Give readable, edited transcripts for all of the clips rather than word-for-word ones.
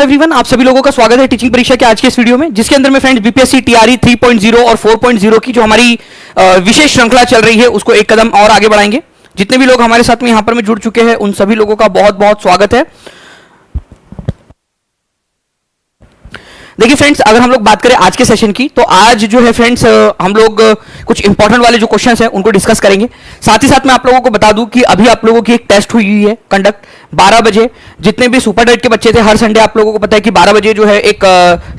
Everyone, आप सभी लोगों का स्वागत है टीचिंग परीक्षा के आज के इस वीडियो में, जिसके अंदर में फ्रेंड्स बीपीएससी टीआरई 3.0 और 4.0 की जो हमारी विशेष श्रृंखला चल रही है उसको एक कदम और आगे बढ़ाएंगे। जितने भी लोग हमारे साथ में यहां पर में जुड़ चुके हैं उन सभी लोगों का बहुत बहुत स्वागत है। देखिए फ्रेंड्स, अगर हम लोग बात करें आज के सेशन की, तो आज जो है फ्रेंड्स हम लोग कुछ इंपॉर्टेंट वाले जो क्वेश्चंस हैं उनको डिस्कस करेंगे। साथ ही साथ मैं आप लोगों को बता दूं कि अभी आप लोगों की एक टेस्ट हुई है कंडक्ट 12 बजे। जितने भी सुपर डेट के बच्चे थे, हर संडे आप लोगों को पता है कि 12 बजे जो है एक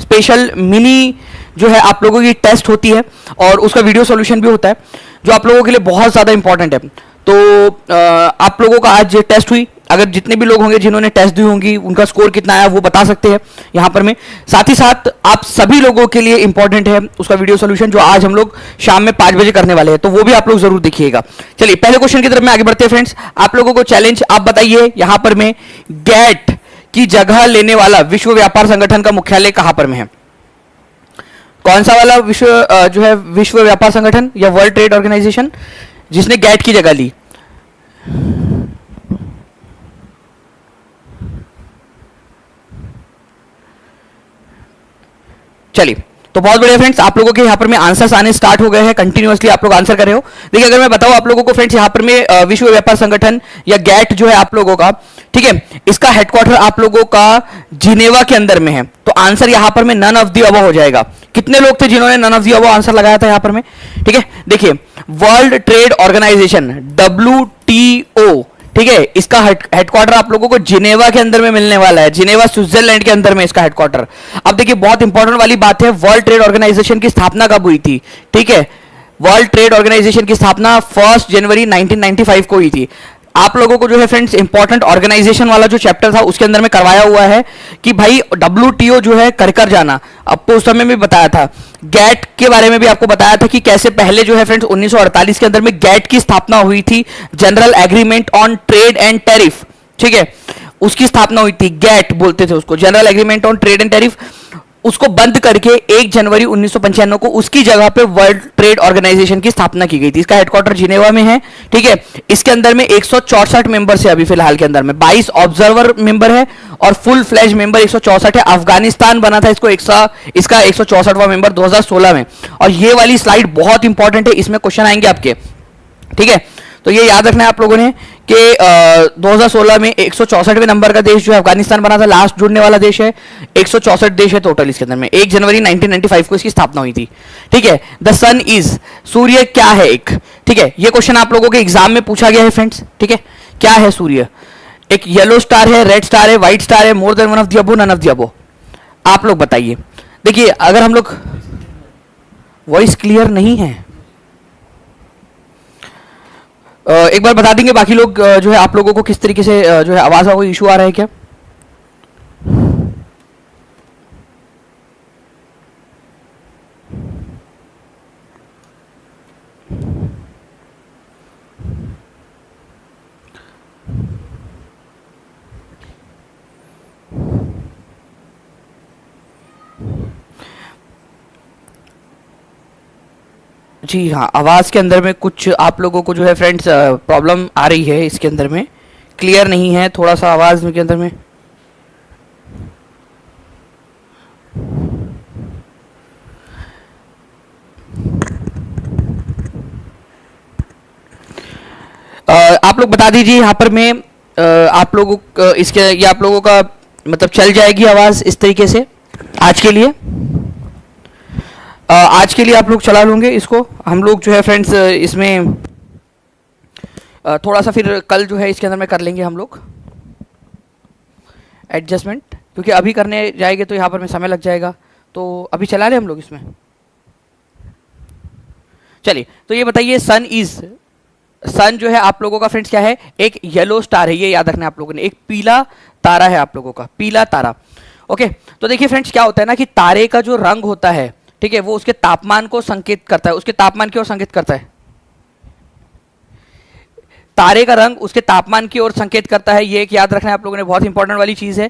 स्पेशल मिनी जो है आप लोगों की टेस्ट होती है और उसका वीडियो सॉल्यूशन भी होता है जो आप लोगों के लिए बहुत ज्यादा इंपॉर्टेंट है। तो आप लोगों का आज टेस्ट हुई, अगर जितने भी लोग होंगे जिन्होंने टेस्ट दी होंगी उनका स्कोर कितना आया वो बता सकते हैं यहां पर में। साथ ही साथ आप सभी लोगों के लिए इंपॉर्टेंट है उसका वीडियो सॉल्यूशन जो आज हम लोग शाम में 5 बजे करने वाले हैं, तो वो भी आप लोग जरूर देखिएगा। चलिए पहले क्वेश्चन की तरफ में आगे बढ़ते हैं फ्रेंड्स। आप लोगों को चैलेंज, आप बताइए यहां पर में गेट की जगह लेने वाला विश्व व्यापार संगठन का मुख्यालय कहां पर में है? कौन सा वाला जो है विश्व व्यापार संगठन या वर्ल्ड ट्रेड ऑर्गेनाइजेशन जिसने गेट की जगह ली? चलिए, तो बहुत बढ़िया फ्रेंड्स, आप लोगों के यहाँ पर में आंसर्स आने स्टार्ट हो गए हैं। कंटिन्यूअसली आप लोग आंसर कर रहे हो। देखिए अगर मैं बताऊं आप लोगों को फ्रेंड्स, यहाँ पर में विश्व व्यापार संगठन या गेट जो है आप लोगों का, ठीक है, इसका हेडक्वार्टर आप लोगों का जिनेवा के अंदर में है। तो आंसर यहाँ पर में नन ऑफ द अबव हो जाएगा। कितने लोग थे जिन्होंने none of the above answer लगाया था यहाँ पर में? ठीक है, देखिए वर्ल्ड ट्रेड ऑर्गेनाइजेशन WTO, ठीक है, इसका हेडक्वार्टर आप लोगों को जिनेवा के अंदर में मिलने वाला है। जिनेवा स्विट्जरलैंड के अंदर में इसका हेडक्वार्टर। अब देखिए बहुत इंपॉर्टेंट वाली बात है, वर्ल्ड ट्रेड ऑर्गेनाइजेशन की स्थापना कब हुई थी? ठीक है, वर्ल्ड ट्रेड ऑर्गेनाइजेशन की स्थापना 1 जनवरी 1995 को हुई थी। आप लोगों को जो है फ्रेंड्स इंपॉर्टेंट ऑर्गेनाइजेशन वाला जो चैप्टर था उसके अंदर में करवाया हुआ है कि भाई WTO जो है कर जाना। आपको उस समय भी बताया था। गेट के बारे में भी आपको बताया था कि कैसे पहले जो है फ्रेंड्स 1948 के अंदर में गेट की स्थापना हुई थी, general agreement on trade and tariff, ठीक है, उसकी स्थापना हुई थी। गेट बोलते थे उसको, general agreement on trade and tariff. उसको बंद करके 1 जनवरी 1995 को उसकी जगह पे वर्ल्ड ट्रेड ऑर्गेनाइजेशन की स्थापना की गई थी। इसका हेडक्वार्टर जिनेवा में है, ठीक है। इसके अंदर में 164 मेंबर्स है अभी फिलहाल के अंदर में, 22 ऑब्जर्वर मेंबर है और फुल फ्लैज मेंबर 164 है। अफगानिस्तान बना था इसको इसका 164वां मेंबर 2016 में। और ये वाली स्लाइड बहुत इंपॉर्टेंट है, इसमें क्वेश्चन आएंगे आपके, ठीक है। तो ये याद रखना है आप लोगों ने कि 2016 में 164वें नंबर का देश जो है अफगानिस्तान बना था, लास्ट जुड़ने वाला देश है। 164 देश है टोटल इसके अंदर में। 1 जनवरी 1995 को इसकी स्थापना हुई थी, ठीक है। द सन इज, सूर्य क्या है एक, ठीक है, ये क्वेश्चन आप लोगों के एग्जाम में पूछा गया है फ्रेंड्स, ठीक है। क्या है सूर्य? एक येलो स्टार है, रेड स्टार है, व्हाइट स्टार है, more than one of the above, none of the above? आप लोग बताइए। देखिए अगर हम लोग, वॉइस क्लियर नहीं है, एक बार बता देंगे बाकी लोग जो है आप लोगों को किस तरीके से जो है आवाज का कोई इशू आ रहा है क्या? जी हाँ, आवाज़ के अंदर में कुछ आप लोगों को जो है फ्रेंड्स प्रॉब्लम आ रही है, इसके अंदर में क्लियर नहीं है थोड़ा सा आवाज़ के अंदर में। आप लोग बता दीजिए यहाँ पर में आप लोगों इसके, ये आप लोगों का मतलब चल जाएगी आवाज़ इस तरीके से आज के लिए? आज के लिए आप लोग चला लोगे इसको। हम लोग जो है फ्रेंड्स इसमें थोड़ा सा फिर कल जो है इसके अंदर में कर लेंगे हम लोग एडजस्टमेंट, क्योंकि अभी करने जाएंगे तो यहाँ पर में समय लग जाएगा। तो अभी चला लें हम लोग इसमें। चलिए, तो ये बताइए सन जो है आप लोगों का फ्रेंड्स क्या है? एक येलो स्टार है, ये याद रखना है आप लोगों ने। एक पीला तारा है आप लोगों का, पीला तारा, ओके। तो देखिए फ्रेंड्स क्या होता है ना कि तारे का जो रंग होता है, ठीक है, वो उसके तापमान को संकेत करता है। उसके तापमान की ओर संकेत करता है। तारे का रंग उसके तापमान की ओर संकेत करता है। ये एक याद रखना है आप लोगों ने, बहुत इंपॉर्टेंट वाली चीज है।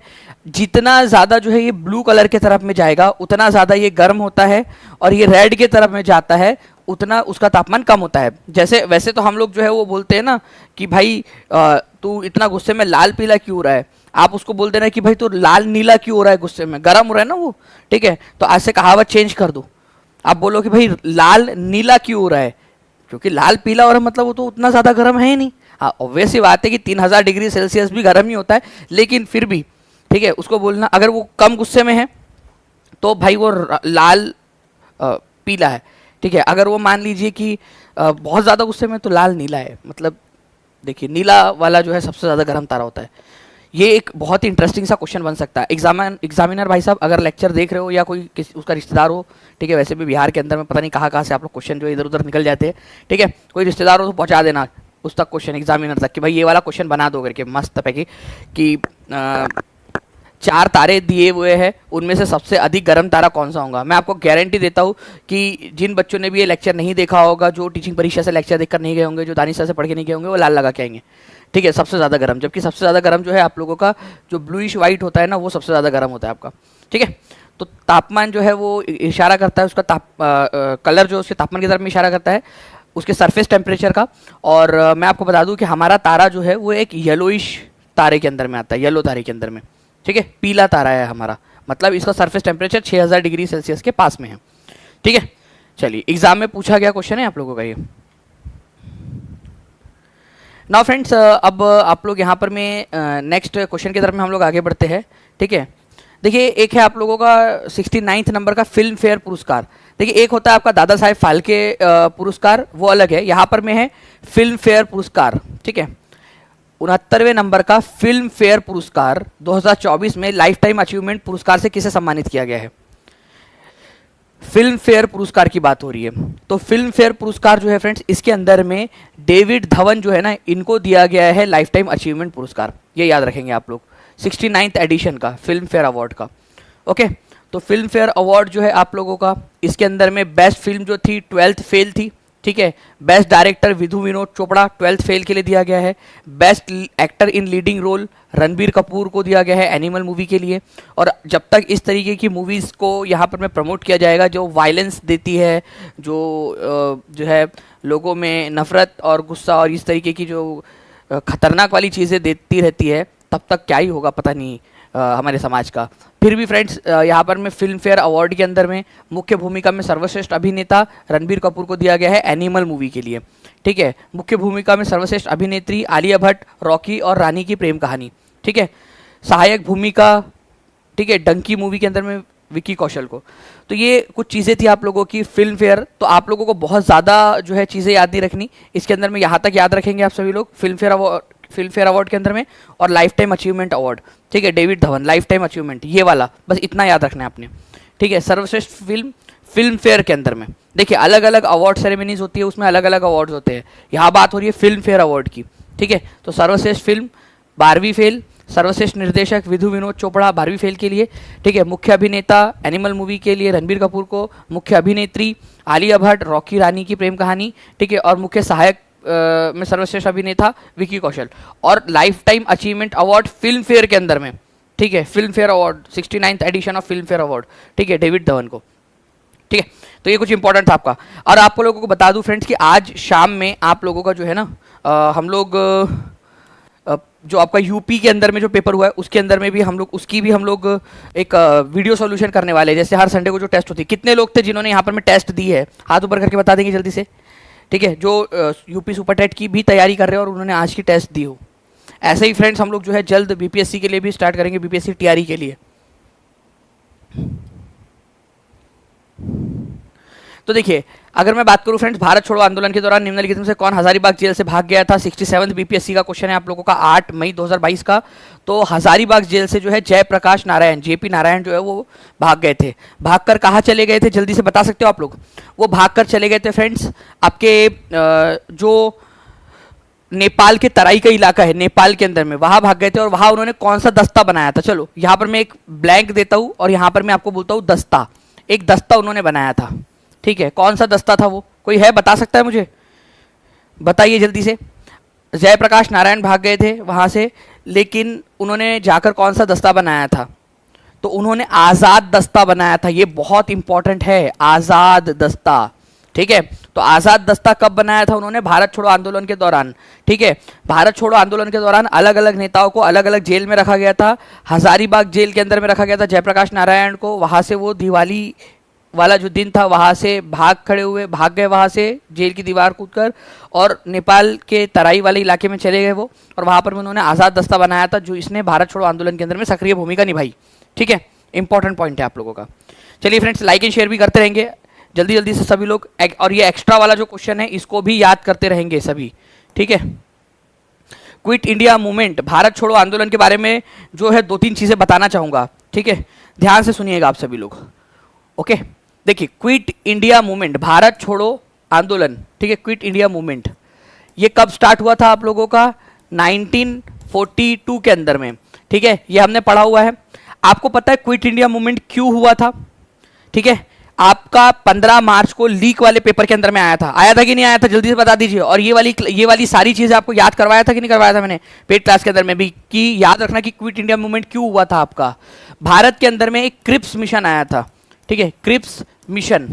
जितना ज्यादा जो है ये ब्लू कलर के तरफ में जाएगा उतना ज्यादा ये गर्म होता है, और ये रेड के तरफ में जाता है उतना उसका तापमान कम होता है। जैसे वैसे तो हम लोग जो है वो बोलते हैं ना कि भाई तू इतना गुस्से में लाल पीला क्यों रहा है। आप उसको बोल देना कि भाई तो लाल नीला क्यों हो रहा है गुस्से में, गर्म हो रहा है ना वो, ठीक है, तो आज से कहावत चेंज कर दो, आप बोलो कि भाई लाल नीला क्यों हो रहा है, क्योंकि लाल पीला हो रहा है मतलब वो तो उतना ज़्यादा गर्म है ही नहीं। हाँ ऑब्वियस सी बात है कि 3000 डिग्री सेल्सियस भी गर्म ही होता है, लेकिन फिर भी ठीक है उसको बोलना, अगर वो कम गुस्से में है तो भाई वो लाल पीला है, ठीक है, अगर वो मान लीजिए कि बहुत ज़्यादा गुस्से में तो लाल नीला है, मतलब देखिए नीला वाला जो है सबसे ज़्यादा गर्म तारा होता है। ये एक बहुत ही इंटरेस्टिंग सा क्वेश्चन बन सकता है। एग्जामिनर भाई साहब अगर लेक्चर देख रहे हो या कोई किसी उसका रिश्तेदार हो, ठीक है, वैसे भी बिहार के अंदर में पता नहीं कहाँ कहाँ से आप लोग क्वेश्चन जो इधर उधर निकल जाते हैं, ठीक है, कोई रिश्तेदार हो तो पहुँचा देना उस तक क्वेश्चन एग्जामिनर तक कि भाई ये वाला क्वेश्चन बना दो करके मस्त पैकी कि 4 तारे दिए हुए हैं, उनमें से सबसे अधिक गर्म तारा कौन सा होगा। मैं आपको गारंटी देता हूँ कि जिन बच्चों ने भी ये लेक्चर नहीं देखा होगा, जो टीचिंग परीक्षा से लेक्चर देखकर नहीं गए होंगे, जो दानिश सर से पढ़ के नहीं गए होंगे, वो लाल लगा के आएंगे, ठीक है, सबसे ज़्यादा गर्म। जबकि सबसे ज़्यादा गर्म जो है आप लोगों का जो ब्लूइश वाइट होता है ना, वो सबसे ज़्यादा गर्म होता है आपका, ठीक है। तो तापमान जो है वो इशारा करता है उसका कलर जो उसके तापमान की तरफ में इशारा करता है, उसके सरफेस टेम्परेचर का। और मैं आपको बता दूं कि हमारा तारा जो है वो एक येलोइश तारे के अंदर में आता है, येलो तारे के अंदर में, ठीक है, पीला तारा है हमारा, मतलब इसका सरफेस टेम्परेचर 6000 डिग्री सेल्सियस के पास में है, ठीक है। चलिए एग्जाम में पूछा गया क्वेश्चन है आप लोगों का ये। नाउ फ्रेंड्स अब आप लोग यहाँ पर में नेक्स्ट क्वेश्चन की तरफ में हम लोग आगे बढ़ते हैं, ठीक है। देखिए एक है आप लोगों का 69 नंबर का फिल्म फेयर पुरस्कार। देखिए एक होता है आपका दादा साहेब फाल्के पुरस्कार, वो अलग है, यहाँ पर में है फिल्म फेयर पुरस्कार, ठीक है। 69वें नंबर का फिल्म फेयर पुरस्कार 2024 में लाइफ टाइम अचीवमेंट पुरस्कार से किसे सम्मानित किया गया है। फिल्म फेयर पुरस्कार की बात हो रही है, तो फिल्म फेयर पुरस्कार जो है फ्रेंड्स इसके अंदर में डेविड धवन जो है ना, इनको दिया गया है लाइफ टाइम अचीवमेंट पुरस्कार, ये याद रखेंगे आप लोग, 69th एडिशन का फिल्म फेयर अवार्ड का, ओके। तो फिल्म फेयर अवार्ड जो है आप लोगों का, इसके अंदर में बेस्ट फिल्म जो थी 12th फेल थी, ठीक है। Best director Vidhu Vinod Chopra 12th fail के लिए दिया गया है। Best actor in leading role Ranbir Kapoor को दिया गया है एनिमल मूवी के लिए। और जब तक इस तरीके की मूवीज़ को यहाँ पर में प्रमोट किया जाएगा जो वायलेंस देती है, जो है लोगों में नफरत और गुस्सा और इस तरीके की जो खतरनाक वाली चीज़ें देती रहती है, तब तक क्या ही होगा पता नहीं हमारे समाज का। फिर भी फ्रेंड्स यहाँ पर में फिल्म फेयर अवार्ड के अंदर में मुख्य भूमिका में सर्वश्रेष्ठ अभिनेता रणबीर कपूर को दिया गया है एनिमल मूवी के लिए, ठीक है। मुख्य भूमिका में सर्वश्रेष्ठ अभिनेत्री आलिया भट्ट, रॉकी और रानी की प्रेम कहानी, ठीक है। सहायक भूमिका, ठीक है, डंकी मूवी के अंदर में विक्की कौशल को। तो ये कुछ चीज़ें थी आप लोगों की फिल्म फेयर। तो आप लोगों को बहुत ज़्यादा जो है चीज़ें याद नहीं रखनी इसके अंदर में, यहाँ तक याद रखेंगे आप सभी लोग फिल्म फेयर अवार्ड के अंदर में, और लाइफ टाइम अचीवमेंट अवार्ड, ठीक है, David Dhawan life time achievement, ये वाला बस इतना याद रखना है आपने, ठीक है। सर्वश्रेष्ठ फिल्म फेयर के अंदर में देखिए अलग अलग अवार्ड सेरेमनीज होती है, उसमें अलग अलग अवार्ड्स होते हैं, यहाँ बात हो रही है फिल्म फेयर अवार्ड की, ठीक है। तो सर्वश्रेष्ठ फिल्म 12वीं फेल, सर्वश्रेष्ठ निर्देशक विधु विनोद चोपड़ा 12वीं फेल के लिए, ठीक है। मुख्य अभिनेता एनिमल मूवी के लिए रणबीर कपूर को, मुख्य अभिनेत्री आलिया भट्ट रॉकी रानी की प्रेम कहानी, ठीक है, और मुख्य सहायक में सर्वश्रेष्ठ अभिनेता विक्की कौशल। और lifetime achievement award Filmfare के अंदर में, ठीक है, Filmfare award 69th edition of Filmfare award, ठीक है, डेविड धवन को, ठीक है। तो ये कुछ इंपॉर्टेंट था आपका। और आप लोगों को बता दूं फ्रेंड्स कि आज शाम में आप लोगों का जो है ना हम लोग जो आपका यूपी के अंदर में जो पेपर हुआ है उसके अंदर में भी हम लोग उसकी भी हम लोग एक वीडियो सॉल्यूशन करने वाले हैं। जैसे हर संडे को जो टेस्ट होती है, कितने लोग थे जिन्होंने यहाँ पर में टेस्ट दी है, हाथ ऊपर करके बता देंगे जल्दी से, ठीक है, जो यूपी सुपर टेट की भी तैयारी कर रहे हैं और उन्होंने आज की टेस्ट दी हो। ऐसे ही फ्रेंड्स हम लोग जो है जल्द बीपीएससी के लिए भी स्टार्ट करेंगे, बीपीएससी टीआरई के लिए। तो देखिए अगर मैं बात करूं फ्रेंड्स, भारत छोड़ो आंदोलन के दौरान निम्नलिखित में से कौन हजारीबाग जेल से भाग गया था। 67th बीपीएससी का क्वेश्चन है आप लोगों का 8 मई 2022 का। तो हजारीबाग जेल से जो है जयप्रकाश नारायण, जेपी नारायण जो है वो भाग गए थे। भागकर कहाँ चले गए थे जल्दी से बता सकते हो आप लोग? वो भागकर चले गए थे फ्रेंड्स आपके जो नेपाल के तराई का इलाका है, नेपाल के अंदर में, वहां भाग गए थे। और वहां उन्होंने कौन सा दस्ता बनाया था, चलो यहाँ पर मैं एक ब्लैंक देता हूँ और यहाँ पर मैं आपको बोलता हूँ दस्ता। एक दस्ता उन्होंने बनाया था, ठीक है, कौन सा दस्ता था वो, कोई है बता सकता है मुझे? बताइए जल्दी से। जयप्रकाश नारायण भाग गए थे वहां से, लेकिन उन्होंने जाकर कौन सा दस्ता बनाया था? तो उन्होंने आज़ाद दस्ता बनाया था। ये बहुत इंपॉर्टेंट है, आज़ाद दस्ता, ठीक है। तो आज़ाद दस्ता कब बनाया था उन्होंने? भारत छोड़ो आंदोलन के दौरान। ठीक है, भारत छोड़ो आंदोलन के दौरान अलग अलग नेताओं को अलग अलग जेल में रखा गया था। हजारीबाग जेल के अंदर में रखा गया था जयप्रकाश नारायण को, वहां से वो दिवाली वाला जो दिन था वहां से भाग गए वहां से जेल की दीवार कूदकर, और नेपाल के तराई वाले इलाके में चले गए वो, और वहां पर उन्होंने आज़ाद दस्ता बनाया था जो इसने भारत छोड़ो आंदोलन के अंदर में सक्रिय भूमिका निभाई। ठीक है, इंपॉर्टेंट पॉइंट है आप लोगों का। चलिए फ्रेंड्स, लाइक एंड शेयर भी करते रहेंगे जल्दी जल्दी से सभी लोग, और ये एक्स्ट्रा वाला जो क्वेश्चन है इसको भी याद करते रहेंगे सभी। ठीक है, क्विट इंडिया मूवमेंट, भारत छोड़ो आंदोलन के बारे में जो है 2-3 चीजें बताना चाहूंगा। ठीक है, ध्यान से सुनिएगा आप सभी लोग। ओके, देखिए क्विट इंडिया मूवमेंट, भारत छोड़ो आंदोलन, ठीक है, क्विट इंडिया मूवमेंट, ये कब स्टार्ट हुआ था आप लोगों का? 1942 के अंदर में। ठीक है, ये हमने पढ़ा हुआ है। आपको पता है क्विट इंडिया मूवमेंट क्यों हुआ था? ठीक है, आपका 15 मार्च को लीक वाले पेपर के अंदर में आया था कि नहीं आया था? जल्दी से बता दीजिए। और ये वाली सारी चीजें आपको याद करवाया था कि नहीं करवाया था मैंने पेड क्लास के अंदर में भी, कि याद रखना कि क्विट इंडिया मूवमेंट क्यों हुआ था आपका। भारत के अंदर में एक क्रिप्स मिशन आया था। ठीक है, क्रिप्स मिशन,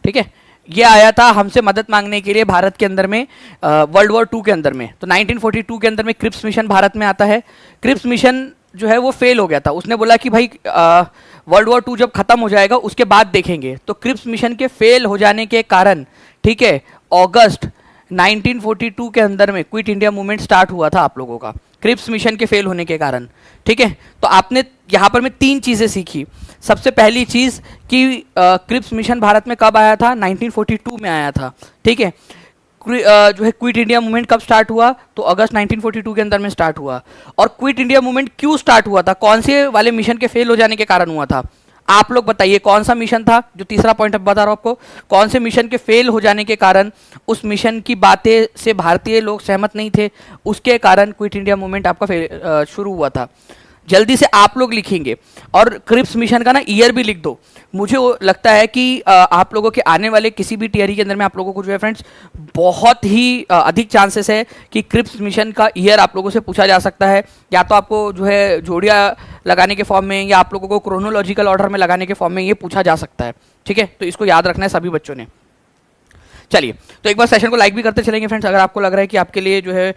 ठीक है, ये आया था हमसे मदद मांगने के लिए भारत के अंदर में वर्ल्ड वॉर 2 के अंदर में। तो 1942 के अंदर में क्रिप्स मिशन भारत में आता है। क्रिप्स मिशन जो है वो फेल हो गया था। उसने बोला कि भाई वर्ल्ड वॉर 2 जब खत्म हो जाएगा उसके बाद देखेंगे। तो क्रिप्स मिशन के फेल हो जाने के कारण, ठीक है, अगस्त 1942 के अंदर में क्विट इंडिया मूवमेंट स्टार्ट हुआ था आप लोगों का, क्रिप्स मिशन के फेल होने के कारण। ठीक है, तो आपने यहाँ पर मैं 3 चीजें सीखी। सबसे पहली चीज कि क्रिप्स मिशन भारत में कब आया था? 1942 में आया था। ठीक है, जो है क्विट इंडिया मूवमेंट कब स्टार्ट हुआ? तो अगस्त 1942 के अंदर में स्टार्ट हुआ। और क्विट इंडिया मूवमेंट क्यों स्टार्ट हुआ था? कौन से वाले मिशन के फेल हो जाने के कारण हुआ था? आप लोग बताइए कौन सा मिशन था? जो तीसरा पॉइंट अब बता रहा हूं आपको, कौन से मिशन के फेल हो जाने के कारण, उस मिशन की बातें से भारतीय लोग सहमत नहीं थे, उसके कारण क्विट इंडिया मूवमेंट आपका शुरू हुआ था। जल्दी से आप लोग लिखेंगे, और क्रिप्स मिशन का ना ईयर भी लिख दो। मुझे लगता है कि आप लोगों के आने वाले किसी भी टीआरई के अंदर में आप लोगों को जो है फ्रेंड्स बहुत ही अधिक चांसेस है कि क्रिप्स मिशन का ईयर आप लोगों से पूछा जा सकता है, या तो आपको जो है जोड़ियाँ लगाने के फॉर्म में, या आप लोगों को क्रोनोलॉजिकल ऑर्डर में लगाने के फॉर्म में ये पूछा जा सकता है। ठीक है, तो इसको याद रखना है सभी बच्चों ने। चलिए, तो एक बार सेशन को लाइक भी करते चलेंगे फ्रेंड्स, अगर आपको लग रहा है कि आपके लिए जो है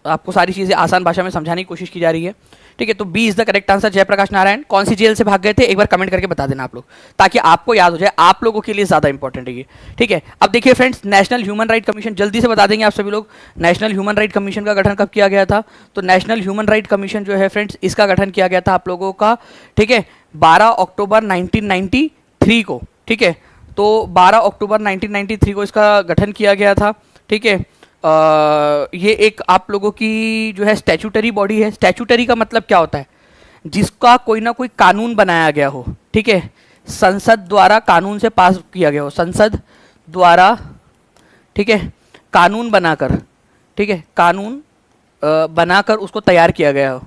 आपको सारी चीज़ें आसान भाषा में समझाने की कोशिश की जा रही है। ठीक है, तो B is the correct answer. Jayaprakash Narayan कौन सी जेल से भाग गए थे? एक बार कमेंट करके बता देना आप लोग, ताकि आपको याद हो जाए, आप लोगों के लिए ज़्यादा इंपॉर्टेंट है ये। ठीक है, अब देखिए friends, national human right commission, जल्दी से बता देंगे आप सभी लोग, नेशनल ह्यूमन राइट कमीशन का गठन कब किया गया था? तो नेशनल ह्यूमन राइट कमीशन जो है फ्रेंड्स, इसका गठन किया गया था आप लोगों का, ठीक है, 12 अक्टूबर 1993 को। ठीक है, तो 12 अक्टूबर 1993 को इसका गठन किया गया था। ठीक है, ये एक आप लोगों की जो है स्टैट्यूटरी बॉडी है। स्टैट्यूटरी का मतलब क्या होता है? जिसका कोई ना कोई कानून बनाया गया हो। ठीक है, संसद द्वारा कानून से पास किया गया हो, संसद द्वारा, ठीक है, कानून बनाकर, ठीक है, कानून बनाकर उसको तैयार किया गया हो।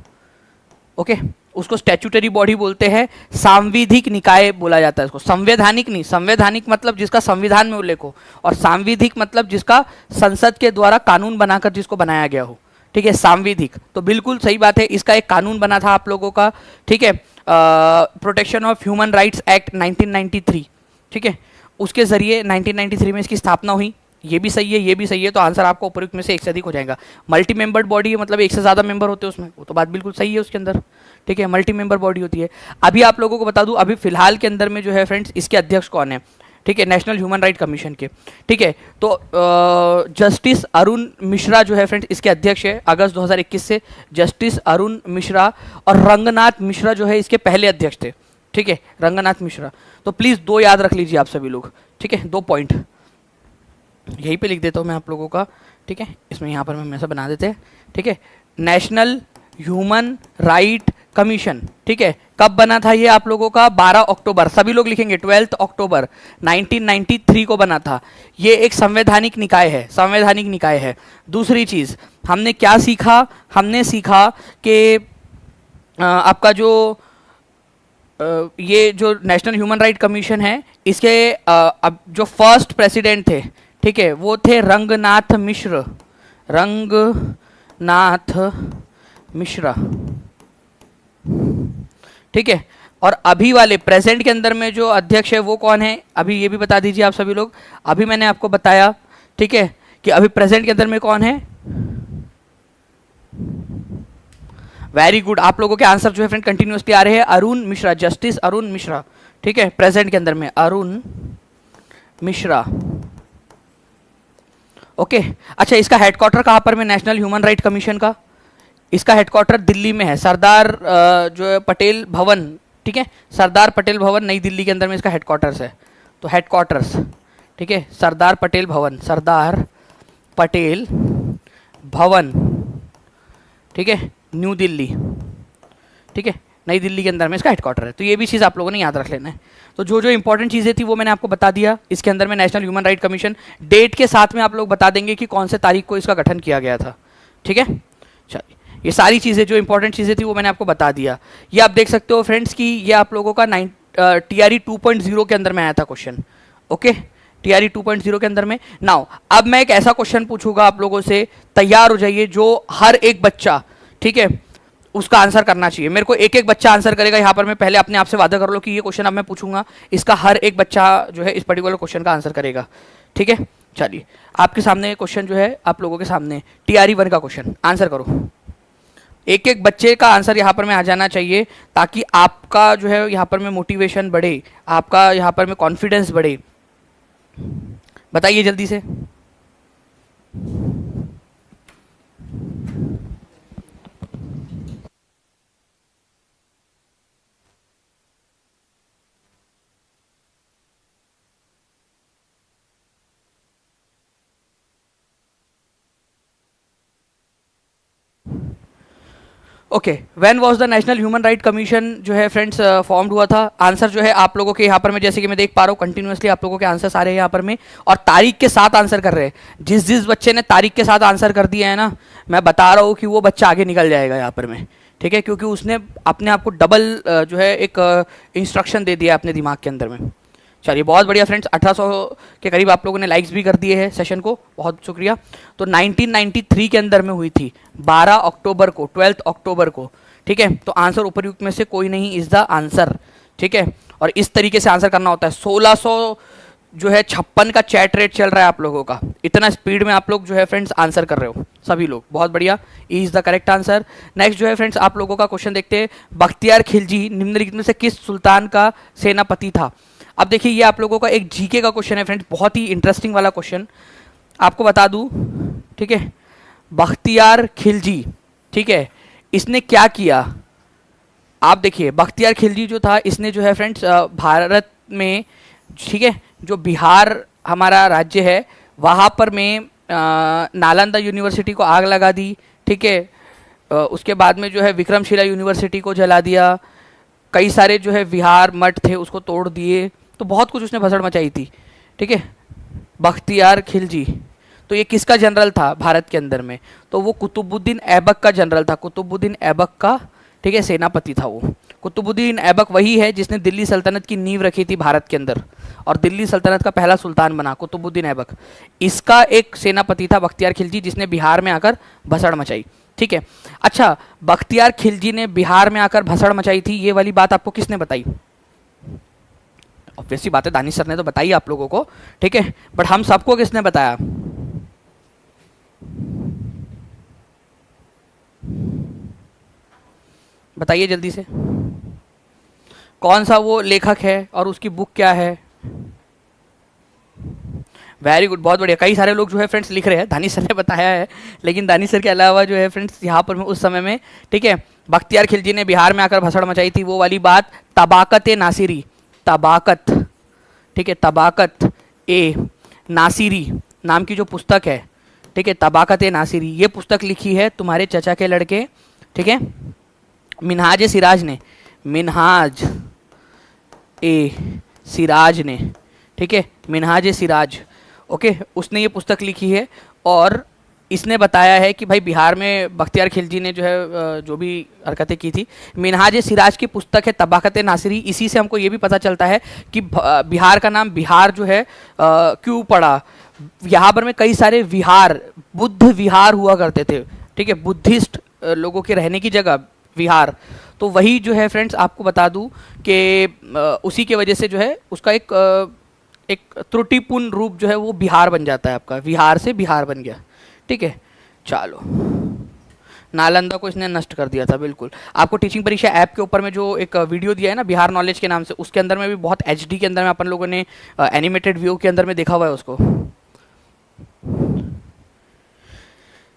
ओके, उसको स्टैट्यूटरी बॉडी बोलते हैं। सांविधिक निकाय बोला जाता है इसको, संवैधानिक नहीं। संवैधानिक मतलब जिसका संविधान में उल्लेख हो, और सांविधिक मतलब जिसका संसद के द्वारा कानून बनाकर जिसको बनाया गया हो। ठीक है, सांविधिक, तो बिल्कुल सही बात है, इसका एक कानून बना था आप लोगों का। ठीक है, protection of human rights act 1993। ठीक है, उसके जरिए 1993 में इसकी स्थापना हुई। ये भी सही है, ये भी सही है, तो आंसर आपको उपयुक्त में से एक से अधिक हो जाएगा। मल्टी मेंबर्ड बॉडी है, मतलब एक से ज़्यादा मेंबर होते हैं उसमें, वो तो बात बिल्कुल सही है उसके अंदर। ठीक है, मल्टी मेंबर बॉडी होती है। अभी आप लोगों को बता दूं, अभी फिलहाल के अंदर में जो है फ्रेंड्स, इसके अध्यक्ष कौन है? ठीक है, नेशनल ह्यूमन राइट कमीशन के। ठीक है, तो जस्टिस अरुण मिश्रा जो है फ्रेंड्स इसके अध्यक्ष है, अगस्त 2021 से जस्टिस अरुण मिश्रा, और रंगनाथ मिश्रा जो है इसके पहले अध्यक्ष थे। ठीक है, रंगनाथ मिश्रा। तो प्लीज़ 2 याद रख लीजिए आप सभी लोग। ठीक है, 2 पॉइंट यहीं पे लिख देता हूँ मैं आप लोगों का। ठीक है, इसमें यहाँ पर हम ऐसा बना देते हैं। ठीक है, नेशनल ह्यूमन राइट कमीशन, ठीक है, कब बना था ये आप लोगों का? 12 अक्टूबर, सभी लोग लिखेंगे 12 अक्टूबर 1993 को बना था। ये एक संवैधानिक निकाय है, संवैधानिक निकाय है। दूसरी चीज हमने क्या सीखा? हमने सीखा कि आपका जो ये जो नेशनल ह्यूमन राइट कमीशन है, इसके अब जो फर्स्ट प्रेसिडेंट थे, ठीक है, वो थे रंगनाथ मिश्र, रंगनाथ मिश्रा। ठीक है, और अभी वाले प्रेजेंट के अंदर में जो अध्यक्ष है वो कौन है, अभी ये भी बता दीजिए आप सभी लोग। अभी मैंने आपको बताया, ठीक है, कि अभी प्रेजेंट के अंदर में कौन है। वेरी गुड, आप लोगों के आंसर जो है फ्रेंड कंटिन्यूसली आ रहे हैं। अरुण मिश्रा, जस्टिस अरुण मिश्रा, ठीक है, प्रेजेंट के अंदर में अरुण मिश्रा। ओके, अच्छा इसका हेडक्वार्टर कहाँ पर में, नेशनल ह्यूमन राइट कमीशन का, इसका हेडक्वार्टर दिल्ली में है, सरदार जो है पटेल भवन, ठीक है, सरदार पटेल भवन नई दिल्ली के अंदर में इसका हेडक्वार्टर्स है। तो हेडक्वार्टर्स, ठीक है, सरदार पटेल भवन, सरदार पटेल भवन, ठीक है, न्यू दिल्ली, ठीक है, नई दिल्ली के अंदर में इसका हेडक्वार्टर है। तो ये भी चीज़ आप लोगों ने याद रख लेना है। तो जो जो इंपॉर्टेंट चीज़ें थी वो मैंने आपको बता दिया। इसके अंदर में national human right commission, date के साथ में आप लोग बता देंगे कि कौन से तारीख को इसका गठन किया गया था, ठीक है। चलिए, ये सारी चीज़ें जो इंपॉर्टेंट चीज़ें थी वो मैंने आपको बता दिया। ये आप देख सकते हो फ्रेंड्स कि ये आप लोगों का TRE 2.0 के अंदर में आया था क्वेश्चन। ओके, TRE 2.0 के अंदर में। नाउ अब मैं एक ऐसा क्वेश्चन पूछूंगा आप लोगों से, तैयार हो जाइए, जो हर एक बच्चा, ठीक है, उसका आंसर करना चाहिए। मेरे को एक एक बच्चा आंसर करेगा यहाँ पर। मैं पहले अपने आप से वादा कर लो कि ये क्वेश्चन अब मैं पूछूंगा, इसका हर एक बच्चा जो है इस पर्टिकुलर क्वेश्चन का आंसर करेगा, ठीक है। चलिए, आपके सामने क्वेश्चन जो है आप लोगों के सामने TRE 1 का क्वेश्चन, आंसर करो। एक एक बच्चे का आंसर यहाँ पर में आ जाना चाहिए, ताकि आपका जो है यहाँ पर में मोटिवेशन बढ़े, आपका यहाँ पर में कॉन्फिडेंस बढ़े। बताइए जल्दी से। Okay, when was the national human right commission जो है फ्रेंड्स फॉर्म्ड हुआ था। आंसर जो है आप लोगों के यहाँ पर में, जैसे कि मैं देख पा रहा हूँ कंटिन्यूसली आप लोगों के आंसर आ रहे हैं यहाँ पर में, और तारीख के साथ आंसर कर रहे हैं। जिस जिस बच्चे ने तारीख के साथ आंसर कर दिया है ना, मैं बता रहा हूँ कि वो बच्चा आगे निकल जाएगा यहाँ पर में, ठीक है, क्योंकि उसने अपने आप को डबल जो है एक इंस्ट्रक्शन दे दिया अपने दिमाग के अंदर में। चलिए, बहुत बढ़िया फ्रेंड्स, 1800 के करीब आप लोगों ने लाइक्स भी कर दिए हैं सेशन को, बहुत शुक्रिया। तो 1993 के अंदर में हुई थी, 12 अक्टूबर को, 12 अक्टूबर को, ठीक है। तो आंसर उपयुक्त में से कोई नहीं इज द आंसर, ठीक है। और इस तरीके से आंसर करना होता है। 1600 जो है 56 का चैट रेट चल रहा है आप लोगों का, इतना स्पीड में आप लोग जो है फ्रेंड्स आंसर कर रहे हो सभी लोग, बहुत बढ़िया, is the correct answer. Next जो है फ्रेंड्स आप लोगों का क्वेश्चन देखते हैं, बख्तियार खिलजी निम्नलिखित में से किस सुल्तान का सेनापति था। अब देखिए, ये आप लोगों का एक जीके का क्वेश्चन है फ्रेंड्स, बहुत ही इंटरेस्टिंग वाला क्वेश्चन, आपको बता दूं, ठीक है। बख्तियार खिलजी, ठीक है, इसने क्या किया। आप देखिए, बख्तियार खिलजी जो था, इसने जो है फ्रेंड्स भारत में, ठीक है, जो बिहार हमारा राज्य है वहाँ पर में नालंदा यूनिवर्सिटी को आग लगा दी, ठीक है। उसके बाद में जो है विक्रमशिला यूनिवर्सिटी को जला दिया, कई सारे जो है विहार मठ थे उसको तोड़ दिए, तो बहुत कुछ उसने भसड़ मचाई थी, ठीक है, बख्तियार खिलजी। तो ये किसका जनरल था भारत के अंदर में, तो वो कुतुबुद्दीन ऐबक का जनरल था, कुतुबुद्दीन ऐबक का, ठीक है, सेनापति था वो। कुतुबुद्दीन ऐबक वही है जिसने दिल्ली सल्तनत की नींव रखी थी भारत के अंदर, और दिल्ली सल्तनत का पहला सुल्तान बना कुतुबुद्दीन ऐबक। इसका एक सेनापति था बख्तियार खिलजी, जिसने बिहार में आकर भसड़ मचाई, ठीक है। अच्छा, बख्तियार खिलजी ने बिहार में आकर भसड़ मचाई थी, ये वाली बात आपको किसने बताई। ऑब्वियसली बात है, दानिश सर ने तो बताई आप लोगों को, ठीक है, बट हम सबको किसने बताया। बताइए जल्दी से, कौन सा वो लेखक है और उसकी बुक क्या है। वेरी गुड, बहुत बढ़िया, कई सारे लोग जो है फ्रेंड्स लिख रहे हैं, दानिश सर ने बताया है, लेकिन दानिश सर के अलावा जो है फ्रेंड्स यहाँ पर उस समय में, ठीक है, बख्तियार खिलजी ने बिहार में आकर भसड़ मचाई थी, वो वाली बात तबाकत नासिरी, तबाकत, ठीक है, तबाकत ए नासिरी नाम की जो पुस्तक है, ठीक है, तबाकत ए नासिरी, ये पुस्तक लिखी है तुम्हारे चचा के लड़के, ठीक है, मिनहाज सिराज ने, मिनहाज ए सिराज ने, ठीक है, मिनहाज सिराज, ओके, उसने ये पुस्तक लिखी है। और इसने बताया है कि भाई बिहार में बख्तियार खिलजी ने जो है जो भी हरकतें की थी। मिनहाज सिराज की पुस्तक है तबाकत नासिरी, इसी से हमको ये भी पता चलता है कि बिहार का नाम बिहार जो है क्यों पड़ा। यहाँ पर में कई सारे विहार, बुद्ध विहार हुआ करते थे, ठीक है, बुद्धिस्ट लोगों के रहने की जगह विहार। तो वही जो है फ्रेंड्स आपको बता दूं कि उसी के वजह से जो है उसका एक त्रुटिपूर्ण रूप जो है वो बिहार बन जाता है आपका, विहार से बिहार बन गया। ठीक है, चलो नालंदा को इसने नष्ट कर दिया था। बिल्कुल, आपको टीचिंग परीक्षा ऐप के ऊपर में जो एक वीडियो दिया है ना बिहार नॉलेज के नाम से, उसके अंदर में भी बहुत एचडी के अंदर में अपन लोगों ने एनिमेटेड व्यू के अंदर में देखा हुआ है उसको।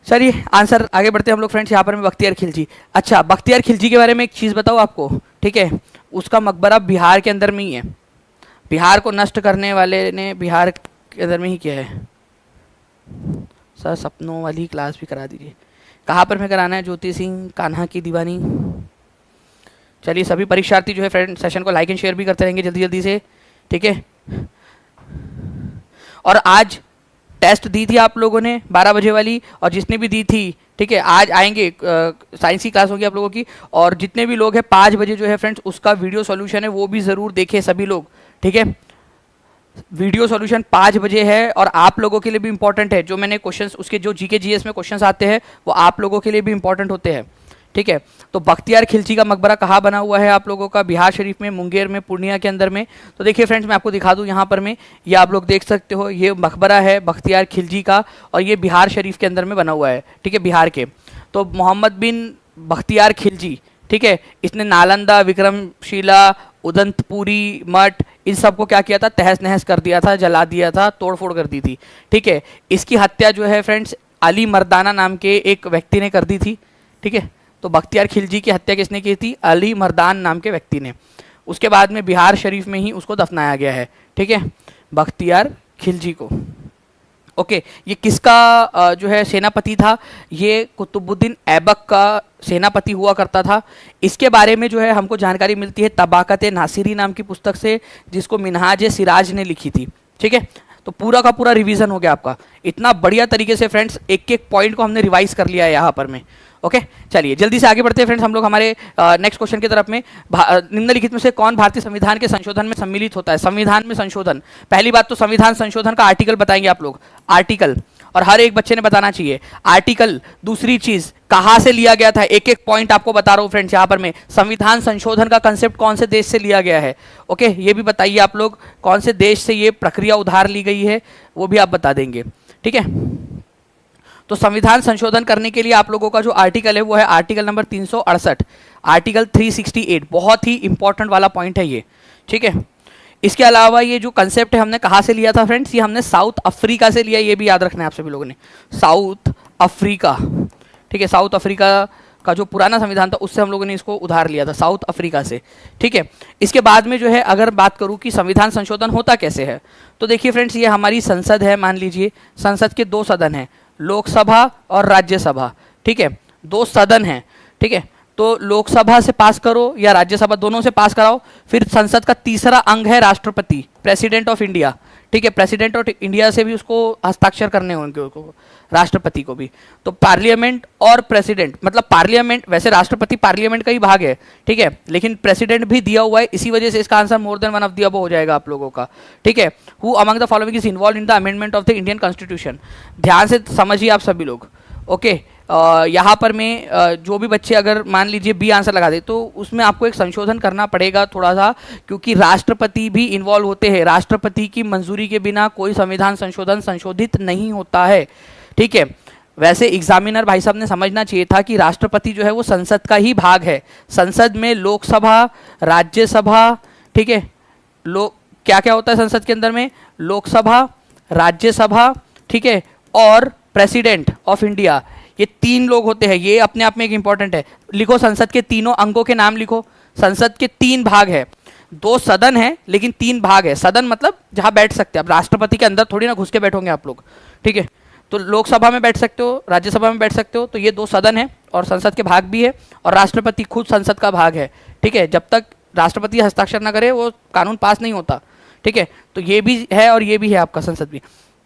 चलिए आंसर आगे बढ़ते हैं हम लोग फ्रेंड्स। यहाँ पर मैं बख्तियार खिलजी, अच्छा बख्तियार खिलजी के बारे में एक चीज़ बताऊँ आपको, ठीक है, उसका मकबरा बिहार के अंदर में ही है। बिहार को नष्ट करने वाले ने बिहार के अंदर में ही किया है। सर सपनों वाली क्लास भी करा दीजिए। कहाँ पर मैं कराना है? ज्योति सिंह कान्हा की दीवानी। चलिए सभी परीक्षार्थी जो है फ्रेंड सेशन को लाइक एंड शेयर भी करते रहेंगे जल्दी जल्दी से, ठीक है। और आज टेस्ट दी थी आप लोगों ने 12 बजे वाली, और जिसने भी दी थी, ठीक है, आज आएंगे साइंस की क्लास होगी आप लोगों की, और जितने भी लोग हैं 5 बजे जो है फ्रेंड्स उसका वीडियो सॉल्यूशन है वो भी ज़रूर देखें सभी लोग, ठीक है। वीडियो सॉल्यूशन 5 बजे है, और आप लोगों के लिए भी इंपॉर्टेंट है। जो मैंने क्वेश्चंस उसके जो जीके जीएस में क्वेश्चंस आते हैं वो आप लोगों के लिए भी इंपॉर्टेंट होते हैं, ठीक है। तो बख्तियार खिलजी का मकबरा कहाँ बना हुआ है आप लोगों का? बिहार शरीफ में, मुंगेर में, पूर्णिया के अंदर में। तो देखिए फ्रेंड्स मैं आपको दिखा दूँ यहाँ पर में, ये आप लोग देख सकते हो, ये मकबरा है बख्तियार खिलजी का, और ये बिहार शरीफ के अंदर में बना हुआ है, ठीक है, बिहार के। तो मोहम्मद बिन बख्तियार खिलजी, ठीक है, इसने नालंदा, विक्रमशिला, उदंतपुरी मठ, इन सबको क्या किया था? तहस नहस कर दिया था, जला दिया था, तोड़फोड़ कर दी थी, ठीक है। इसकी हत्या जो है फ्रेंड्स अली मर्दाना नाम के एक व्यक्ति ने कर दी थी, ठीक है। तो बख्तियार खिलजी की हत्या किसने की थी? अली मर्दान नाम के व्यक्ति ने। उसके बाद में बिहार शरीफ में ही उसको दफनाया गया है, ठीक है, बख्तियार खिलजी को। ओके, ये किसका जो है सेनापति था? ये कुतुबुद्दीन ऐबक का सेनापति हुआ करता था। इसके बारे में जो है हमको जानकारी मिलती है तबाकत नासिरी नाम की पुस्तक से, जिसको मिनहाज सिराज ने लिखी थी, ठीक है। तो पूरा का पूरा रिवीजन हो गया आपका, इतना बढ़िया तरीके से फ्रेंड्स, एक एक पॉइंट को हमने रिवाइज कर लिया है यहाँ पर में। ओके, चलिए जल्दी से आगे बढ़ते हैं फ्रेंड्स हम लोग हमारे नेक्स्ट क्वेश्चन की तरफ में। निम्नलिखित में से कौन भारतीय संविधान के संशोधन में सम्मिलित होता है? संविधान में संशोधन, पहली बात तो संविधान संशोधन का आर्टिकल बताएंगे आप लोग, आर्टिकल, और हर एक बच्चे ने बताना चाहिए आर्टिकल। दूसरी चीज कहाँ से लिया गया था, एक एक पॉइंट आपको बता रहा हूँ फ्रेंड्स यहाँ पर मैं। संविधान संशोधन का कंसेप्ट कौन से देश से लिया गया है? ओके, ये भी बताइए आप लोग, कौन से देश से ये प्रक्रिया उधार ली गई है वो भी आप बता देंगे, ठीक है। तो संविधान संशोधन करने के लिए आप लोगों का जो आर्टिकल है वो है आर्टिकल नंबर 368, आर्टिकल 368, बहुत ही इंपॉर्टेंट वाला पॉइंट है ये, ठीक है। इसके अलावा ये जो कंसेप्ट है हमने कहाँ से लिया था फ्रेंड्स? ये हमने साउथ अफ्रीका से लिया, ये भी याद रखना है आप सभी लोगों ने, साउथ अफ्रीका, ठीक है। साउथ अफ्रीका का जो पुराना संविधान था उससे हम लोगों ने इसको उधार लिया था, साउथ अफ्रीका से, ठीक है। इसके बाद में जो है अगर बात करूं कि संविधान संशोधन होता कैसे है, तो देखिए फ्रेंड्स ये हमारी संसद है, मान लीजिए संसद के 2 सदन हैं, लोकसभा और राज्यसभा, ठीक है, 2 सदन हैं, ठीक है। तो लोकसभा से पास करो या राज्यसभा, दोनों से पास कराओ। फिर संसद का तीसरा अंग है राष्ट्रपति, प्रेसिडेंट ऑफ इंडिया, ठीक है, प्रेसिडेंट ऑफ इंडिया से भी उसको हस्ताक्षर करने होंगे उसको, राष्ट्रपति को भी। तो पार्लियामेंट और प्रेसिडेंट, मतलब पार्लियामेंट, वैसे राष्ट्रपति पार्लियामेंट का ही भाग है, ठीक है, लेकिन प्रेसिडेंट भी दिया हुआ है, इसी वजह से इसका answer more than one of the above हो जाएगा आप लोगों का, ठीक है। Who among the following is involve in the amendment of the Indian constitution? ध्यान से समझिए आप सभी लोग, ओके। यहाँ पर में जो भी बच्चे अगर मान लीजिए बी आंसर लगा दे तो उसमें आपको एक संशोधन करना पड़ेगा थोड़ा सा, क्योंकि राष्ट्रपति भी इन्वॉल्व होते हैं। राष्ट्रपति की मंजूरी के बिना कोई संविधान संशोधन संशोधित नहीं होता है, ठीक है। वैसे एग्जामिनर भाई साहब ने समझना चाहिए था कि राष्ट्रपति जो है वो संसद का ही भाग है। संसद में लोकसभा, राज्यसभा, ठीक है, क्या क्या होता है संसद के अंदर में? लोकसभा, राज्यसभा, ठीक है, और प्रेसिडेंट ऑफ इंडिया, ये 3 लोग होते हैं। ये अपने आप में एक इंपॉर्टेंट है, लिखो संसद के तीनों अंगों के नाम लिखो। संसद के 3 भाग है, 2 सदन है लेकिन 3 भाग है। सदन मतलब जहां बैठ सकते हैं, अब राष्ट्रपति के अंदर थोड़ी ना घुस के बैठोगे आप लोग, ठीक है। तो लोकसभा में बैठ सकते हो, राज्यसभा में बैठ सकते हो, तो ये 2 सदन है और संसद के भाग भी है, और राष्ट्रपति खुद संसद का भाग है, ठीक है। जब तक राष्ट्रपति हस्ताक्षर ना करे वो कानून पास नहीं होता, ठीक है। तो ये भी है और ये भी है आपका संसद भी।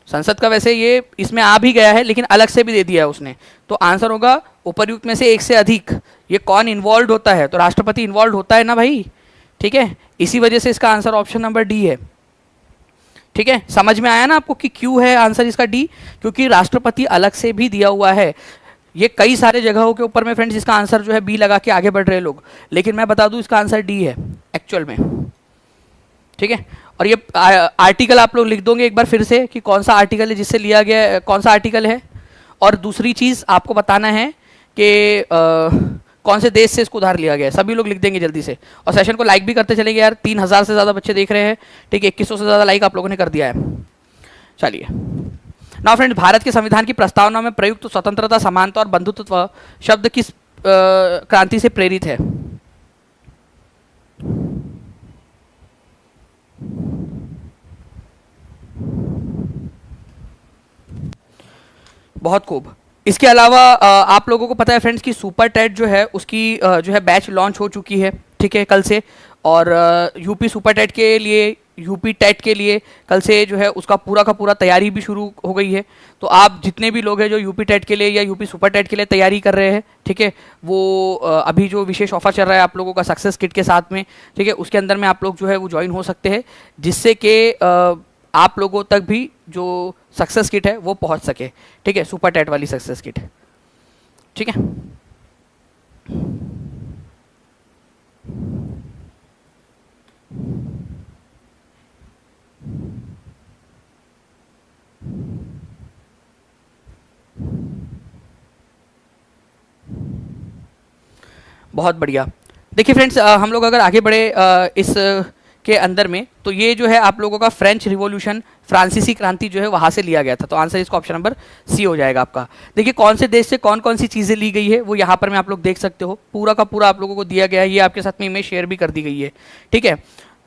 संसद का वैसे ये इसमें आ भी गया है लेकिन अलग से भी दे दिया है उसने। तो आंसर होगा उपर्युक्त में से एक से अधिक। ये कौन इन्वॉल्व होता है? तो राष्ट्रपति इन्वॉल्व होता है ना भाई, ठीक है। इसी वजह से इसका आंसर ऑप्शन नंबर डी है, ठीक है। समझ में आया ना आपको कि क्यों है आंसर इसका डी? क्योंकि राष्ट्रपति अलग से भी दिया हुआ है। ये कई सारे जगहों के ऊपर में फ्रेंड्स इसका आंसर जो है बी लगा के आगे बढ़ रहे लोग, लेकिन मैं बता दूं इसका आंसर डी है एक्चुअल में। ठीक है, और ये आर्टिकल आप लोग लिख दोगे एक बार फिर से कि कौन सा आर्टिकल है जिससे लिया गया, कौन सा आर्टिकल है। और दूसरी चीज आपको बताना है कि कौन से देश से इसको उधार लिया गया है, सभी लोग लिख देंगे जल्दी से। और सेशन को लाइक भी करते चलेंगे यार, 3000 से ज़्यादा बच्चे देख रहे हैं। ठीक है, 2100 से ज़्यादा लाइक आप लोगों ने कर दिया है। चलिए नाउ फ्रेंड्स, भारत के संविधान की प्रस्तावना में प्रयुक्त स्वतंत्रता, समानता और बंधुत्व शब्द किस क्रांति से प्रेरित है? बहुत खूब। इसके अलावा आप लोगों को पता है फ्रेंड्स कि सुपर टेट जो है उसकी जो है बैच लॉन्च हो चुकी है, ठीक है, कल से। और यूपी सुपर टेट के लिए, यूपी टेट के लिए कल से जो है उसका पूरा का पूरा तैयारी भी शुरू हो गई है। तो आप जितने भी लोग हैं जो यूपी टेट के लिए या यूपी सुपर टेट के लिए तैयारी कर रहे हैं, ठीक है, वो अभी जो विशेष ऑफर चल रहा है आप लोगों का सक्सेस किट के साथ में, ठीक है, उसके अंदर में आप लोग जो है वो ज्वाइन हो सकते हैं, जिससे कि आप लोगों तक भी जो सक्सेस किट है वो पहुंच सके। ठीक है, सुपर टेट वाली सक्सेस किट। ठीक है, बहुत बढ़िया। देखिए फ्रेंड्स, हम लोग अगर आगे बढ़े इस के अंदर में, तो ये जो है आप लोगों का फ्रेंच रिवॉल्यूशन, फ्रांसीसी क्रांति जो है वहां से लिया गया था। तो आंसर इसका ऑप्शन नंबर सी हो जाएगा आपका। देखिए कौन से देश से कौन कौन सी चीज़ें ली गई है वो यहाँ पर में आप लोग देख सकते हो, पूरा का पूरा आप लोगों को दिया गया है। ये आपके साथ में इमेज शेयर भी कर दी गई है। ठीक है,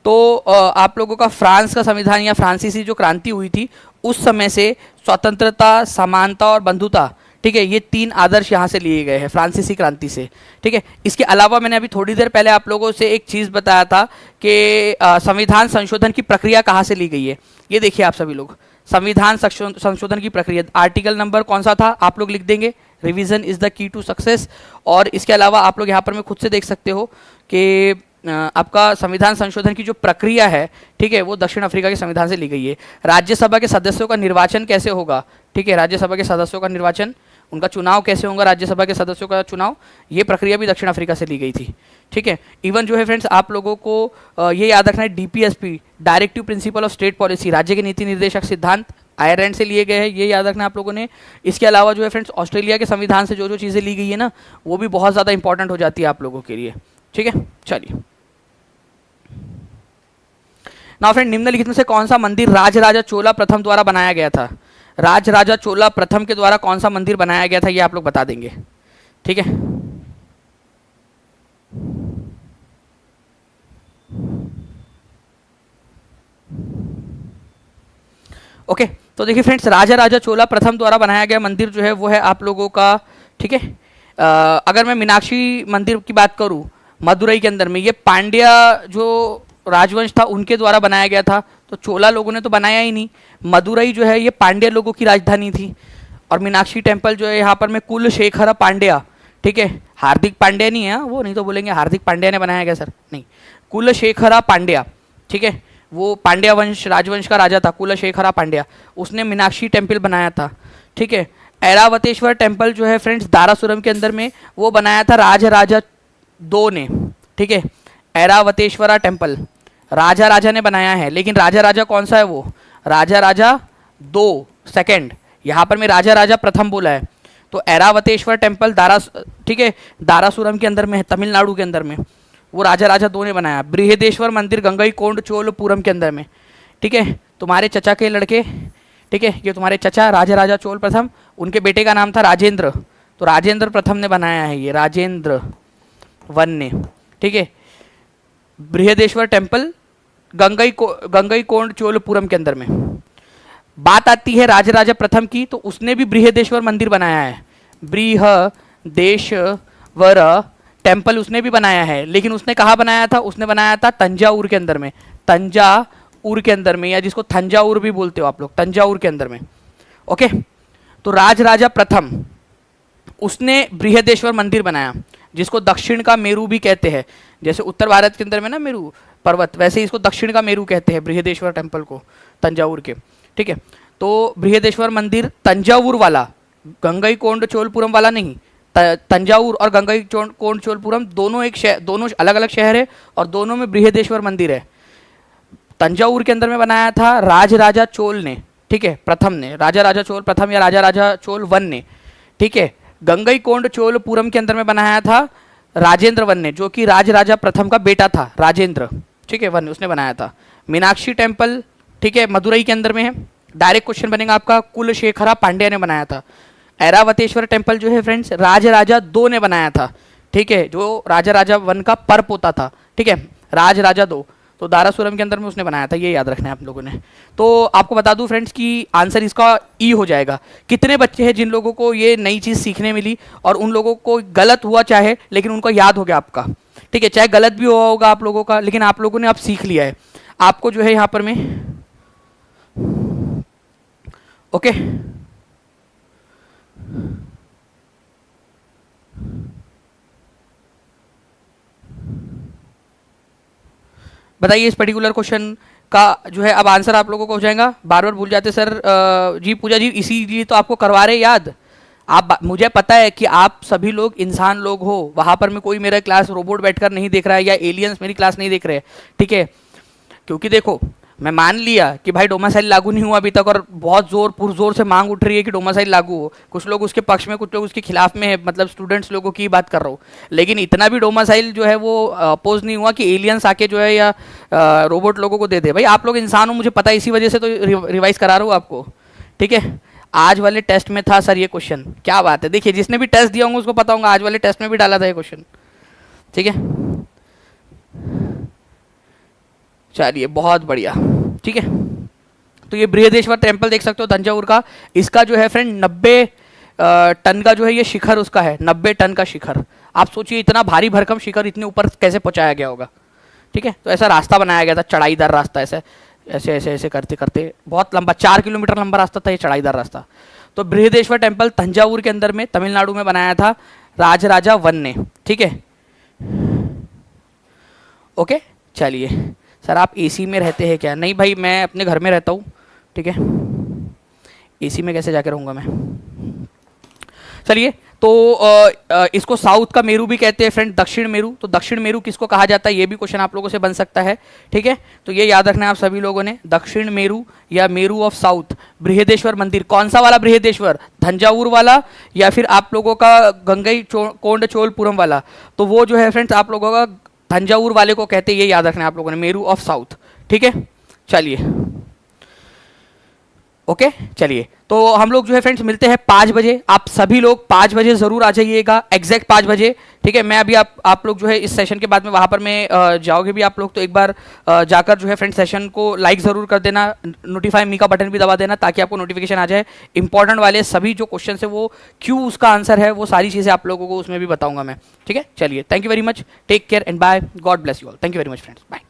तो आप लोगों का फ्रांस का संविधान या फ्रांसीसी जो क्रांति हुई थी उस समय से स्वतंत्रता, समानता और बंधुता, ठीक है, ये 3 आदर्श यहाँ से लिए गए हैं फ्रांसीसी क्रांति से। ठीक है, इसके अलावा मैंने अभी थोड़ी देर पहले आप लोगों से एक चीज़ बताया था कि संविधान संशोधन की प्रक्रिया कहाँ से ली गई है। ये देखिए आप सभी लोग, संविधान संशोधन की प्रक्रिया, आर्टिकल नंबर कौन सा था आप लोग लिख देंगे, revision is the key to success. और इसके अलावा आप लोग यहाँ पर मैं खुद से देख सकते हो कि आपका संविधान संशोधन की जो प्रक्रिया है, ठीक है, वो दक्षिण अफ्रीका के संविधान से ली गई है। राज्यसभा के सदस्यों का निर्वाचन कैसे होगा, ठीक है, राज्यसभा के सदस्यों का निर्वाचन, उनका चुनाव कैसे होगा, राज्यसभा के सदस्यों का चुनाव, ये प्रक्रिया भी दक्षिण अफ्रीका से ली गई थी। ठीक है, इवन जो है फ्रेंड्स आप लोगों को ये याद रखना है, DPSP, directive principle of state policy, राज्य के नीति निर्देशक सिद्धांत आयरलैंड से लिए गए हैं, ये याद रखना है आप लोगों ने। इसके अलावा जो है फ्रेंड्स ऑस्ट्रेलिया के संविधान से जो जो चीज़ें ली गई है ना, वो भी बहुत ज़्यादा इंपॉर्टेंट हो जाती है आप लोगों के लिए। ठीक है, चलिए नाउ फ्रेंड, निम्नलिखित में से कौन सा मंदिर राजराजा चोला प्रथम द्वारा बनाया गया था? राजराजा चोला प्रथम के द्वारा कौन सा मंदिर बनाया गया था, ये आप लोग बता देंगे। ठीक है, ओके, तो देखिए फ्रेंड्स, राजराजा चोला प्रथम द्वारा बनाया गया मंदिर जो है वो है आप लोगों का, ठीक है, अगर मैं मीनाक्षी मंदिर की बात करूं मदुरई के अंदर में, ये पांड्या जो राजवंश था उनके द्वारा बनाया गया था। तो चोला लोगों ने तो बनाया ही नहीं, मदुरई जो है ये पांड्या लोगों की राजधानी थी। और मीनाक्षी टेम्पल जो है यहाँ पर में कुलशेखर पांड्या, ठीक है, हार्दिक पांड्या नहीं है, वो नहीं तो बोलेंगे हार्दिक पांड्या ने बनाया गया सर, नहीं, कुलशेखर पांड्या, ठीक है, वो पांड्या वंश राजवंश का राजा था कुलशेखर पांड्या, उसने मीनाक्षी टेम्पल बनाया था। ठीक है, ऐरावतेश्वर टेम्पल जो है फ्रेंड्स दारासुरम के अंदर में, वो बनाया था राजा 2 ने। ठीक है, ऐरावतेश्वरा टेम्पल राजा ने बनाया है, लेकिन राजा कौन सा है वो, राजा 2 सेकेंड, यहाँ पर मैं राजा प्रथम बोला है। तो ऐरावतेश्वर टेम्पल ठीक है, दारासुरम के अंदर में है, तमिलनाडु के अंदर में, वो राजा 2 ने बनाया। बृहदेश्वर मंदिर गंगईकोंड चोलपुरम के अंदर में, ठीक है, तुम्हारे चचा के लड़के, ठीक है, ये तुम्हारे चचा राजा चोल प्रथम, उनके बेटे का नाम था राजेंद्र, तो राजेंद्र प्रथम ने बनाया है, ये राजेंद्र 1 ने। ठीक है, बृहदेश्वर टेम्पल गंगईकोंड चोलपुरम के अंदर में। बात आती है राजराजा प्रथम की, तो उसने भी बृहदेश्वर मंदिर बनाया है, बृहदेश्वर टेम्पल उसने भी बनाया है, लेकिन उसने कहाँ बनाया था, उसने बनाया था तंजाउर के अंदर में, तंजाउर के अंदर में, या जिसको तंजाउर भी बोलते हो आप लोग, तंजाउर के अंदर में। ओके, तो राजराजा प्रथम उसने बृहदेश्वर मंदिर बनाया, जिसको दक्षिण का मेरू भी कहते हैं। जैसे उत्तर भारत के अंदर में ना मेरू पर्वत, वैसे ही इसको दक्षिण का मेरू कहते हैं बृहदेश्वर टेम्पल को, तंजाउर के। ठीक है, तो बृहदेश्वर मंदिर तंजावुर वाला, गंगईकोंडचोलपुरम वाला नहीं, तंजावुर और गंगईकोंडचोलपुरम दोनों दोनों अलग अलग शहर है और दोनों में बृहदेश्वर मंदिर है। तंजावुर के अंदर में बनाया था राजराजा चोल ने, ठीक है, प्रथम ने, राजा राजा चोल प्रथम या राजा राजा चोल वन ने, ठीक है। गंगईकोंडचोलपुरम के अंदर में बनाया था राजेंद्र वन ने, जो कि राजराजा प्रथम का बेटा था राजेंद्र, ठीक है, वन उसने बनाया था। मीनाक्षी टेम्पल, ठीक है, मदुरई के अंदर में है। डायरेक्ट क्वेश्चन बनेगा आपका, कुलशेखरा पांड्या ने बनाया था। ऐरावतेश्वर टेम्पल जो है फ्रेंड्स राजराजा दो ने बनाया था, ठीक है, जो राजा राजा वन का पर पोता था, ठीक है, राजराजा दो, तो दारासुरम के अंदर में उसने बनाया था, ये याद रखना है आप लोगों ने। तो आपको बता दूं फ्रेंड्स कि आंसर इसका ई हो जाएगा। कितने बच्चे हैं जिन लोगों को ये नई चीज़ सीखने मिली और उन लोगों को गलत हुआ चाहे लेकिन उनको याद हो गया आपका, ठीक है, चाहे गलत भी हुआ होगा आप लोगों का लेकिन आप लोगों ने अब सीख लिया है। आपको जो है यहाँ पर में ओके बताइए इस पर्टिकुलर क्वेश्चन का जो है अब आंसर आप लोगों को हो जाएगा। बार बार भूल जाते सर जी पूजा जी, इसीलिए तो आपको करवा रहे याद। आप मुझे पता है कि आप सभी लोग इंसान लोग हो, वहां पर में कोई मेरा क्लास रोबोट बैठकर नहीं देख रहा है या एलियंस मेरी क्लास नहीं देख रहे हैं, ठीक है। क्योंकि देखो मैं मान लिया कि भाई डोमासाइल लागू नहीं हुआ अभी तक और बहुत जोर पुरजोर से मांग उठ रही है कि डोमासाइल लागू हो। कुछ लोग उसके पक्ष में, कुछ लोग उसके खिलाफ में है, मतलब स्टूडेंट्स लोगों की बात कर रहा हूँ। लेकिन इतना भी डोमासाइल जो है वो अपोज नहीं हुआ कि एलियंस आके जो है या रोबोट लोगों को दे दे। भाई आप लोग इंसान हो, मुझे पता है, इसी वजह से तो रिवाइज करा रहा हूँ आपको, ठीक है। आज वाले टेस्ट में था सर ये क्वेश्चन, क्या बात है। देखिए जिसने भी टेस्ट दिया होगा उसको पता होगा आज वाले टेस्ट में भी डाला था ये क्वेश्चन, ठीक है। चलिए बहुत बढ़िया, ठीक है। तो ये बृहदेश्वर टेम्पल देख सकते हो तंजावुर का, इसका जो है फ्रेंड 90 टन का जो है ये शिखर उसका है, 90 टन का शिखर। आप सोचिए इतना भारी भरकम शिखर इतने ऊपर कैसे पहुंचाया गया होगा, ठीक है। तो ऐसा रास्ता बनाया गया था, चढ़ाईदार रास्ता, ऐसे ऐसे ऐसे ऐसे करते करते बहुत लंबा 4 किलोमीटर लंबा रास्ता था ये, चढ़ाईदार रास्ता। तो बृहदेश्वर टेम्पल तंजावुर के अंदर में तमिलनाडु में बनाया था राजराजा वन ने, ठीक है। ओके चलिए सर आप एसी में रहते हैं क्या? नहीं भाई मैं अपने घर में रहता हूँ, ठीक है, एसी में कैसे जाके रहूँगा मैं। चलिए तो इसको साउथ का मेरू भी कहते हैं फ्रेंड, दक्षिण मेरू। तो दक्षिण मेरू किसको कहा जाता है ये भी क्वेश्चन आप लोगों से बन सकता है, ठीक है। तो ये याद रखना है आप सभी लोगों ने, दक्षिण मेरू या मेरू ऑफ साउथ। बृहदेश्वर मंदिर कौन सा वाला बृहदेश्वर, तंजावुर वाला या फिर आप लोगों का गंगईकोंडचोलपुरम वाला? तो वो जो है फ्रेंड्स आप लोगों का तंजावुर वाले को कहते हैं, ये याद रखना है आप लोगों ने, मेरू ऑफ साउथ, ठीक है। चलिए ओके चलिए तो हम लोग जो है फ्रेंड्स मिलते हैं 5 बजे। आप सभी लोग 5 बजे जरूर आ जाइएगा, एग्जैक्ट 5 बजे, ठीक है। मैं अभी आप लोग जो है इस सेशन के बाद में वहां पर मैं जाओगे भी आप लोग, तो एक बार जाकर जो है फ्रेंड्स सेशन को लाइक जरूर कर देना, नोटिफाई मी का बटन भी दबा देना ताकि आपको नोटिफिकेशन आ जाए। इंपॉर्टेंट वाले सभी जो क्वेश्चन है वो क्यों उसका आंसर है वो सारी चीजें आप लोगों को उसमें भी बताऊंगा मैं, ठीक है। चलिए thank you very much, take care and bye, God bless you all, thank you very much friends, bye.